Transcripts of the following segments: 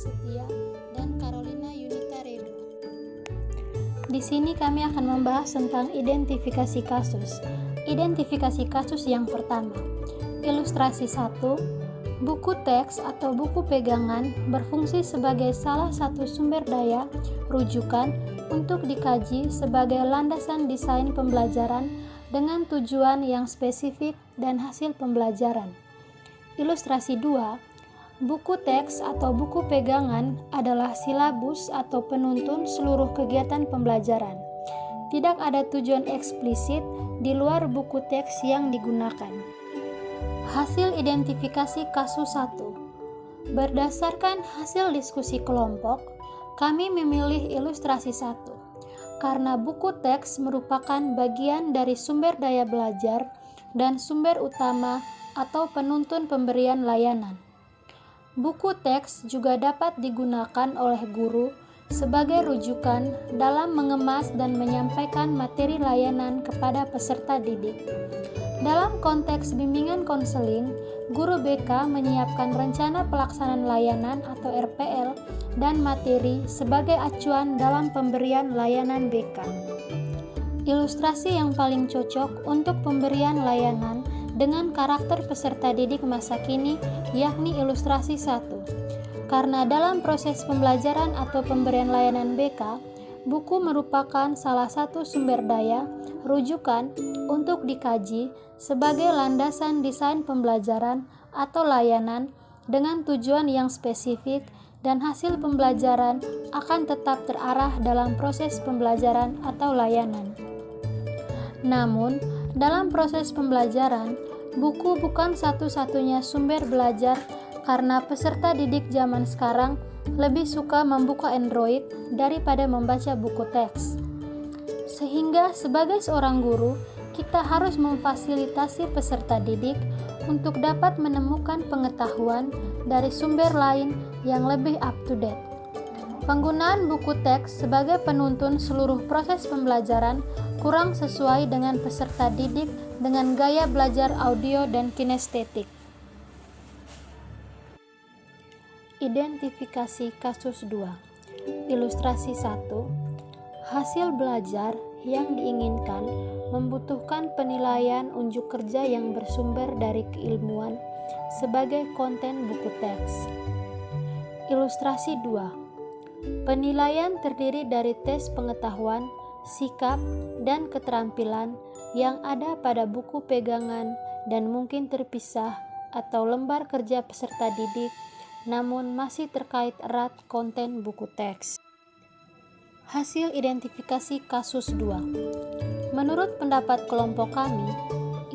Setia, dan Carolina Yunita Redo. Di sini kami akan membahas tentang identifikasi kasus. Identifikasi kasus yang pertama. Ilustrasi 1. Buku teks atau buku pegangan berfungsi sebagai salah satu sumber daya rujukan untuk dikaji sebagai landasan desain pembelajaran dengan tujuan yang spesifik dan hasil pembelajaran. Ilustrasi 2. Buku teks atau buku pegangan adalah silabus atau penuntun seluruh kegiatan pembelajaran. Tidak ada tujuan eksplisit di luar buku teks yang digunakan. Hasil identifikasi kasus 1. Berdasarkan hasil diskusi kelompok, kami memilih ilustrasi 1 karena buku teks merupakan bagian dari sumber daya belajar dan sumber utama atau penuntun pemberian layanan. Buku teks juga dapat digunakan oleh guru sebagai rujukan dalam mengemas dan menyampaikan materi layanan kepada peserta didik. Dalam konteks bimbingan konseling, guru BK menyiapkan rencana pelaksanaan layanan atau RPL dan materi sebagai acuan dalam pemberian layanan BK. Ilustrasi yang paling cocok untuk pemberian layanan dengan karakter peserta didik masa kini yakni ilustrasi 1. Karena dalam proses pembelajaran atau pemberian layanan BK, buku merupakan salah satu sumber daya rujukan untuk dikaji sebagai landasan desain pembelajaran atau layanan dengan tujuan yang spesifik dan hasil pembelajaran akan tetap terarah dalam proses pembelajaran atau layanan. Namun, dalam proses pembelajaran, buku bukan satu-satunya sumber belajar karena peserta didik zaman sekarang lebih suka membuka Android daripada membaca buku teks. Sehingga sebagai seorang guru, kita harus memfasilitasi peserta didik untuk dapat menemukan pengetahuan dari sumber lain yang lebih up-to-date. Penggunaan buku teks sebagai penuntun seluruh proses pembelajaran kurang sesuai dengan peserta didik dengan gaya belajar audio dan kinestetik. Identifikasi kasus 2. Ilustrasi 1. Hasil belajar yang diinginkan membutuhkan penilaian unjuk kerja yang bersumber dari keilmuan sebagai konten buku teks. Ilustrasi 2. Penilaian terdiri dari tes pengetahuan, sikap, dan keterampilan yang ada pada buku pegangan dan mungkin terpisah atau lembar kerja peserta didik, namun masih terkait erat konten buku teks. Hasil identifikasi kasus 2. Menurut pendapat kelompok kami,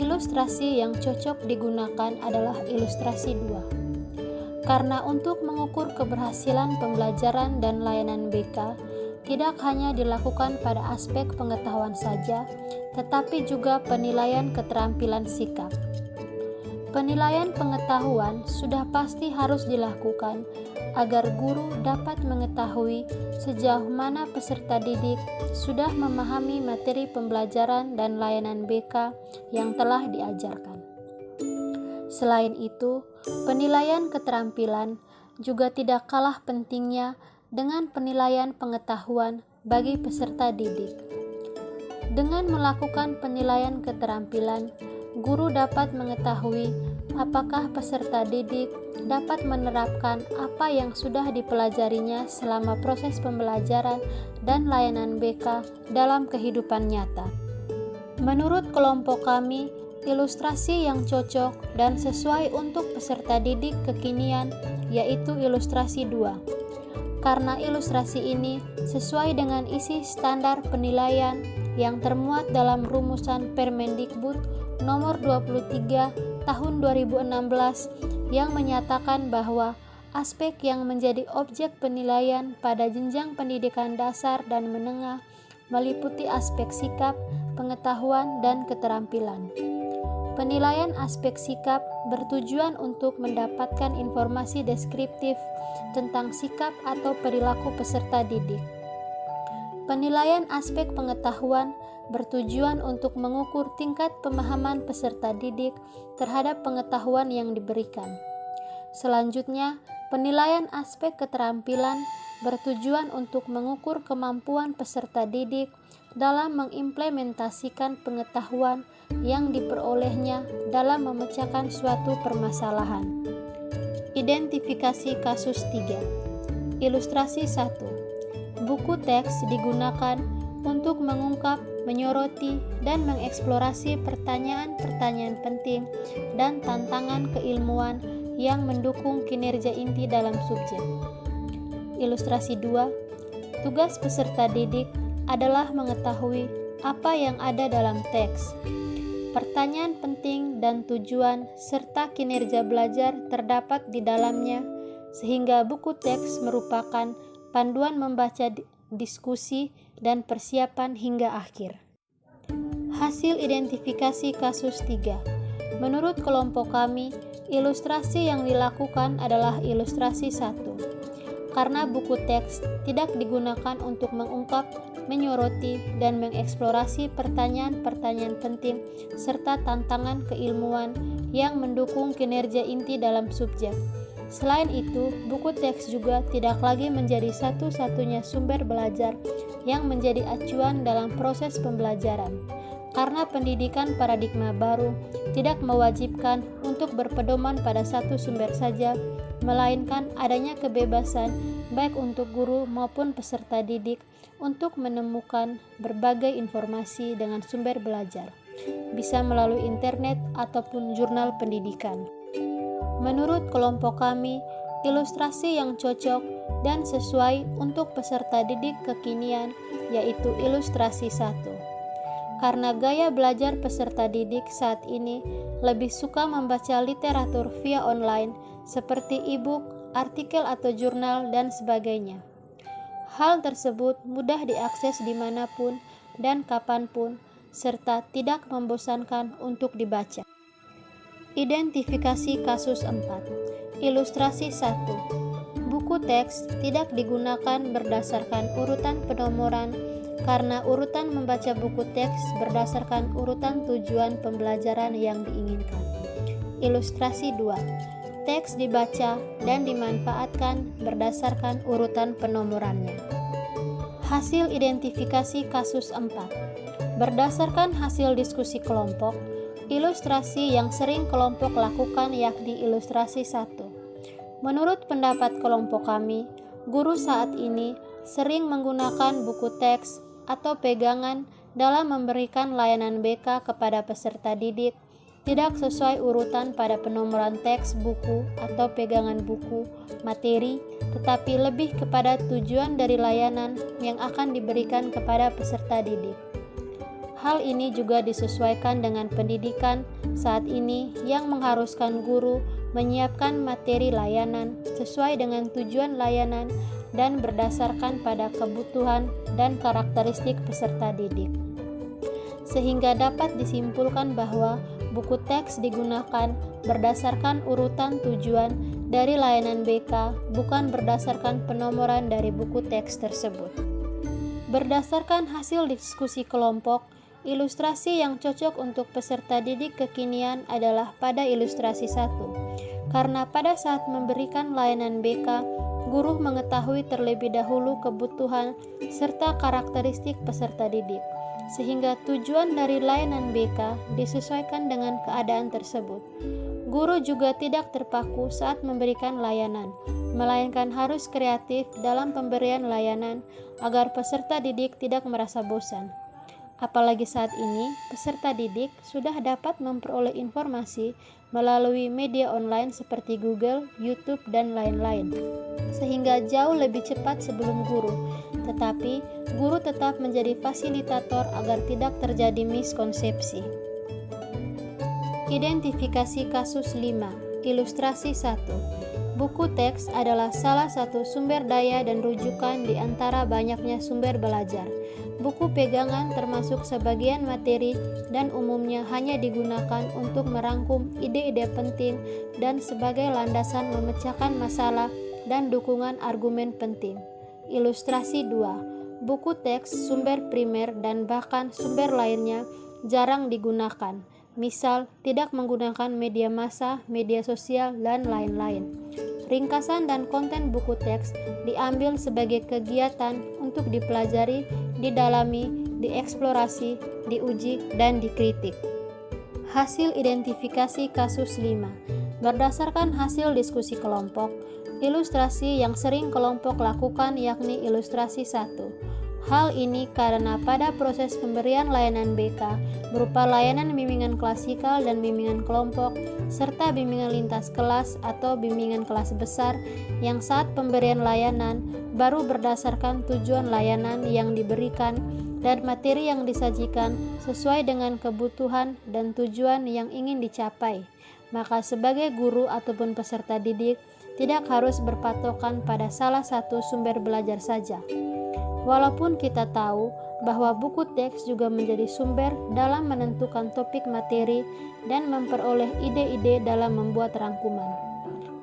ilustrasi yang cocok digunakan adalah ilustrasi 2. Karena untuk mengukur keberhasilan pembelajaran dan layanan BK tidak hanya dilakukan pada aspek pengetahuan saja, tetapi juga penilaian keterampilan sikap. Penilaian pengetahuan sudah pasti harus dilakukan agar guru dapat mengetahui sejauh mana peserta didik sudah memahami materi pembelajaran dan layanan BK yang telah diajarkan. Selain itu, penilaian keterampilan juga tidak kalah pentingnya dengan penilaian pengetahuan bagi peserta didik. Dengan melakukan penilaian keterampilan, guru dapat mengetahui apakah peserta didik dapat menerapkan apa yang sudah dipelajarinya selama proses pembelajaran dan layanan BK dalam kehidupan nyata. Menurut kelompok kami, ilustrasi yang cocok dan sesuai untuk peserta didik kekinian yaitu ilustrasi 2. Karena ilustrasi ini sesuai dengan isi standar penilaian yang termuat dalam rumusan Permendikbud nomor 23 tahun 2016 yang menyatakan bahwa aspek yang menjadi objek penilaian pada jenjang pendidikan dasar dan menengah meliputi aspek sikap, pengetahuan, dan keterampilan. Penilaian aspek sikap bertujuan untuk mendapatkan informasi deskriptif tentang sikap atau perilaku peserta didik. Penilaian aspek pengetahuan bertujuan untuk mengukur tingkat pemahaman peserta didik terhadap pengetahuan yang diberikan. Selanjutnya, Penilaian aspek keterampilan bertujuan untuk mengukur kemampuan peserta didik dalam mengimplementasikan pengetahuan yang diperolehnya dalam memecahkan suatu permasalahan. Identifikasi kasus 3. Ilustrasi 1. Buku teks digunakan untuk mengungkap, menyoroti, dan mengeksplorasi pertanyaan-pertanyaan penting dan tantangan keilmuan yang mendukung kinerja inti dalam subjek. Ilustrasi 2. Tugas peserta didik adalah mengetahui apa yang ada dalam teks, pertanyaan penting dan tujuan serta kinerja belajar terdapat di dalamnya, sehingga buku teks merupakan panduan membaca diskusi dan persiapan hingga akhir. Hasil identifikasi kasus 3. Menurut kelompok kami, ilustrasi yang dilakukan adalah ilustrasi 1. Karena buku teks tidak digunakan untuk mengungkap, menyoroti, dan mengeksplorasi pertanyaan-pertanyaan penting serta tantangan keilmuan yang mendukung kinerja inti dalam subjek. Selain itu, buku teks juga tidak lagi menjadi satu-satunya sumber belajar yang menjadi acuan dalam proses pembelajaran. Karena pendidikan paradigma baru tidak mewajibkan untuk berpedoman pada satu sumber saja, melainkan adanya kebebasan baik untuk guru maupun peserta didik untuk menemukan berbagai informasi dengan sumber belajar, bisa melalui internet ataupun jurnal pendidikan. Menurut kelompok kami, ilustrasi yang cocok dan sesuai untuk peserta didik kekinian yaitu ilustrasi 1. Karena gaya belajar peserta didik saat ini lebih suka membaca literatur via online seperti e-book, artikel atau jurnal, dan sebagainya. Hal tersebut mudah diakses dimanapun dan kapanpun, serta tidak membosankan untuk dibaca. Identifikasi kasus 4. Ilustrasi 1. Buku teks tidak digunakan berdasarkan urutan penomoran karena urutan membaca buku teks berdasarkan urutan tujuan pembelajaran yang diinginkan. Ilustrasi 2. Teks dibaca dan dimanfaatkan berdasarkan urutan penomorannya. Hasil identifikasi kasus 4. Berdasarkan hasil diskusi kelompok, ilustrasi yang sering kelompok lakukan yakni ilustrasi 1. Menurut pendapat kelompok kami, guru saat ini sering menggunakan buku teks atau pegangan dalam memberikan layanan BK kepada peserta didik, tidak sesuai urutan pada penomoran teks buku atau pegangan buku, materi, tetapi lebih kepada tujuan dari layanan yang akan diberikan kepada peserta didik. Hal ini juga disesuaikan dengan pendidikan saat ini yang mengharuskan guru menyiapkan materi layanan sesuai dengan tujuan layanan dan berdasarkan pada kebutuhan dan karakteristik peserta didik. Sehingga dapat disimpulkan bahwa buku teks digunakan berdasarkan urutan tujuan dari layanan BK, bukan berdasarkan penomoran dari buku teks tersebut. Berdasarkan hasil diskusi kelompok, ilustrasi yang cocok untuk peserta didik kekinian adalah pada ilustrasi 1. Karena pada saat memberikan layanan BK, guru mengetahui terlebih dahulu kebutuhan serta karakteristik peserta didik, sehingga tujuan dari layanan BK disesuaikan dengan keadaan tersebut. Guru juga tidak terpaku saat memberikan layanan, melainkan harus kreatif dalam pemberian layanan agar peserta didik tidak merasa bosan. Apalagi saat ini, peserta didik sudah dapat memperoleh informasi melalui media online seperti Google, YouTube, dan lain-lain, sehingga jauh lebih cepat sebelum guru. Tetapi, guru tetap menjadi fasilitator agar tidak terjadi miskonsepsi. Identifikasi kasus 5. Ilustrasi 1. Buku teks adalah salah satu sumber daya dan rujukan di antara banyaknya sumber belajar. Buku pegangan termasuk sebagian materi dan umumnya hanya digunakan untuk merangkum ide-ide penting dan sebagai landasan memecahkan masalah dan dukungan argumen penting. Ilustrasi 2. Buku teks, sumber primer, dan bahkan sumber lainnya jarang digunakan. Misal, tidak menggunakan media massa, media sosial, dan lain-lain. ringkasan dan konten buku teks diambil sebagai kegiatan untuk dipelajari, didalami, dieksplorasi, diuji, dan dikritik. Hasil identifikasi kasus 5. Berdasarkan hasil diskusi kelompok, ilustrasi yang sering kelompok lakukan yakni ilustrasi 1. Hal ini karena pada proses pemberian layanan BK berupa layanan bimbingan klasikal dan bimbingan kelompok, serta bimbingan lintas kelas atau bimbingan kelas besar yang saat pemberian layanan baru berdasarkan tujuan layanan yang diberikan dan materi yang disajikan sesuai dengan kebutuhan dan tujuan yang ingin dicapai. Maka sebagai guru ataupun peserta didik tidak harus berpatokan pada salah satu sumber belajar saja. Walaupun kita tahu bahwa buku teks juga menjadi sumber dalam menentukan topik materi dan memperoleh ide-ide dalam membuat rangkuman.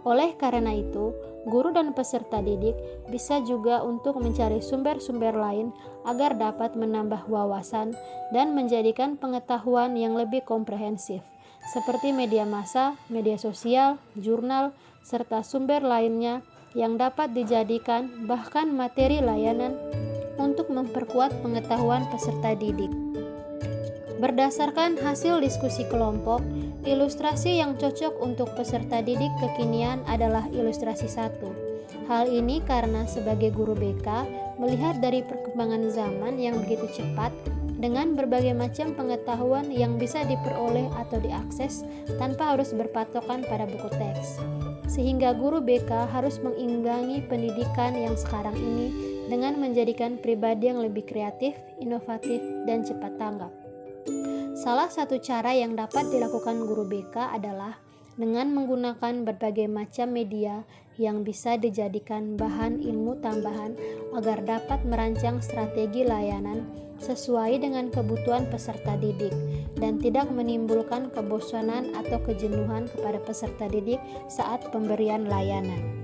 Oleh karena itu, guru dan peserta didik bisa juga untuk mencari sumber-sumber lain agar dapat menambah wawasan dan menjadikan pengetahuan yang lebih komprehensif, seperti media massa, media sosial, jurnal, serta sumber lainnya yang dapat dijadikan bahkan materi layanan untuk memperkuat pengetahuan peserta didik. Berdasarkan hasil diskusi kelompok, ilustrasi yang cocok untuk peserta didik kekinian adalah ilustrasi 1. Hal ini karena sebagai guru BK melihat dari perkembangan zaman yang begitu cepat dengan berbagai macam pengetahuan yang bisa diperoleh atau diakses tanpa harus berpatokan pada buku teks. Sehingga guru BK harus mengimbangi pendidikan yang sekarang ini dengan menjadikan pribadi yang lebih kreatif, inovatif, dan cepat tanggap. Salah satu cara yang dapat dilakukan guru BK adalah dengan menggunakan berbagai macam media yang bisa dijadikan bahan ilmu tambahan agar dapat merancang strategi layanan sesuai dengan kebutuhan peserta didik dan tidak menimbulkan kebosanan atau kejenuhan kepada peserta didik saat pemberian layanan.